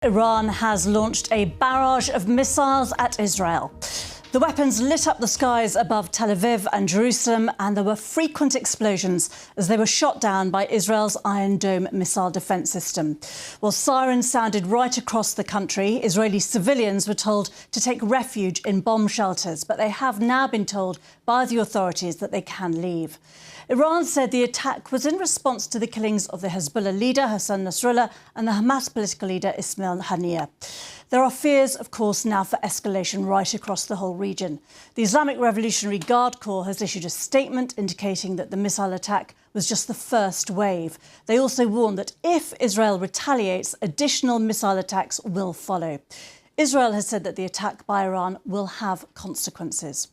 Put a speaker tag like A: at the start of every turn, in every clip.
A: Iran has launched a barrage of missiles at Israel. The weapons lit up the skies above Tel Aviv and Jerusalem, and there were frequent explosions as they were shot down by Israel's Iron Dome missile defence system. While sirens sounded right across the country, Israeli civilians were told to take refuge in bomb shelters, but they have now been told by the authorities that they can leave. Iran said the attack was in response to the killings of the Hezbollah leader Hassan Nasrallah and the Hamas political leader Ismail Haniyeh. There are fears, of course, now for escalation right across the whole region. The Islamic Revolutionary Guard Corps has issued a statement indicating that the missile attack was just the first wave. They also warned that if Israel retaliates, additional missile attacks will follow. Israel has said that the attack by Iran will have consequences.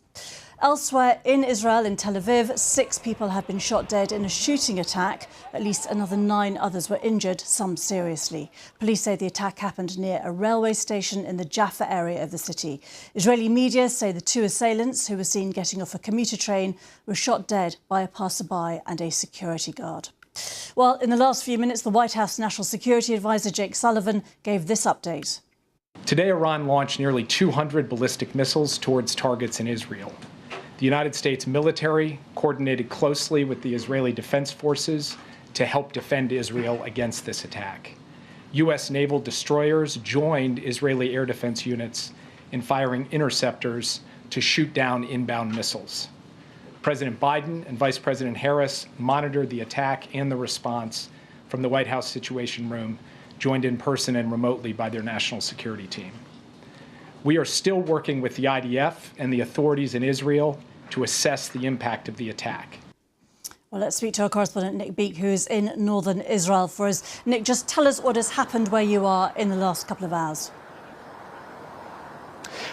A: Elsewhere in Israel, in Tel Aviv, 6 people have been shot dead in a shooting attack. At least another 9 others were injured, some seriously. Police say the attack happened near a railway station in the Jaffa area of the city. Israeli media say the 2 assailants, who were seen getting off a commuter train, were shot dead by a passerby and a security guard. Well, in the last few minutes, the White House National Security Advisor Jake Sullivan gave this update.
B: Today, Iran launched nearly 200 ballistic missiles towards targets in Israel. The United States military coordinated closely with the Israeli Defense Forces to help defend Israel against this attack. U.S. naval destroyers joined Israeli air defense units in firing interceptors to shoot down inbound missiles. President Biden and Vice President Harris monitored the attack and the response from the White House Situation Room, joined in person and remotely by their national security team. We are still working with the IDF and the authorities in Israel to assess the impact of the attack.
A: Well, let's speak to our correspondent Nick Beake, who is in northern Israel for us. Nick, just tell us what has happened where you are in the last couple of hours.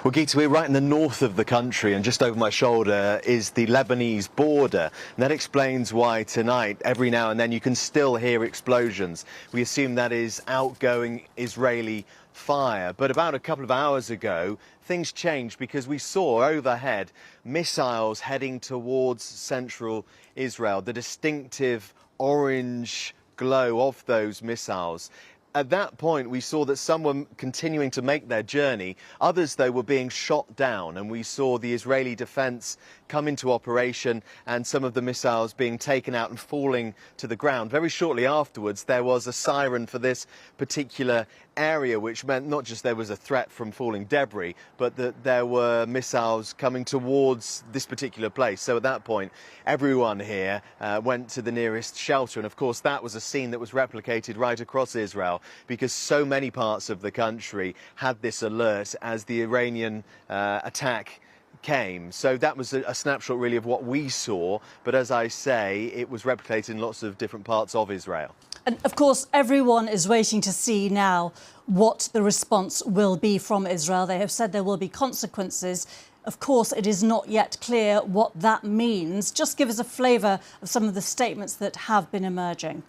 C: Well, Geeta, we're right in the north of the country, and just over my shoulder is the Lebanese border. And that explains why tonight, every now and then, you can still hear explosions. We assume that is outgoing Israeli fire. But about a couple of hours ago, things changed because we saw overhead missiles heading towards central Israel, the distinctive orange glow of those missiles. At that point, we saw that some were continuing to make their journey. Others, though, were being shot down, and we saw the Israeli defense come into operation and some of the missiles being taken out and falling to the ground. Very shortly afterwards, there was a siren for this particular area, which meant not just there was a threat from falling debris, but that there were missiles coming towards this particular place. So at that point, everyone here went to the nearest shelter. And of course, that was a scene that was replicated right across Israel, because so many parts of the country had this alert as the Iranian attack came. So that was a snapshot really of what we saw. But as I say, it was replicated in lots of different parts of Israel.
A: And of course, everyone is waiting to see now what the response will be from Israel. They have said there will be consequences. Of course, it is not yet clear what that means. Just give us a flavour of some of the statements that have been emerging.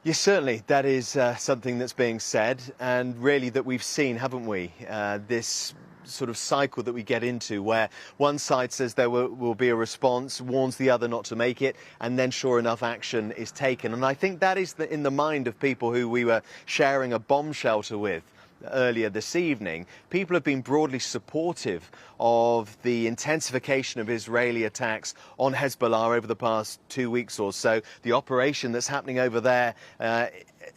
C: Yes, certainly. That is something that's being said, and really that we've seen, haven't we? This sort of cycle that we get into where one side says there will be a response, warns the other not to make it, and then sure enough action is taken. And I think that is in the mind of people who we were sharing a bomb shelter with earlier this evening. People have been broadly supportive of the intensification of Israeli attacks on Hezbollah over the past 2 weeks or so. The operation that's happening over there,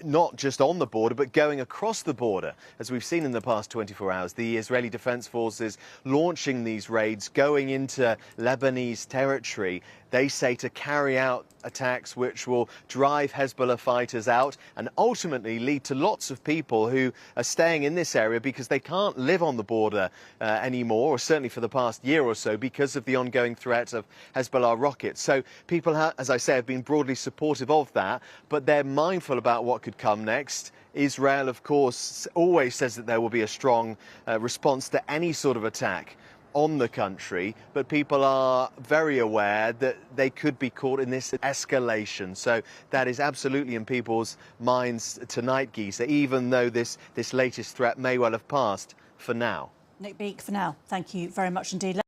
C: not just on the border, but going across the border, as we've seen in the past 24 hours. The Israeli Defense Forces launching these raids, going into Lebanese territory, they say, to carry out attacks which will drive Hezbollah fighters out and ultimately lead to lots of people who are staying in this area because they can't live on the border anymore, or certainly for the past year or so, because of the ongoing threat of Hezbollah rockets. So people, as I say, have been broadly supportive of that, but they're mindful about what could come next. Israel, of course, always says that there will be a strong response to any sort of attack on the country, but people are very aware that they could be caught in this escalation. So that is absolutely in people's minds tonight, Geeta, even though this latest threat may well have passed for now.
A: Nick Beake, for now. Thank you very much indeed.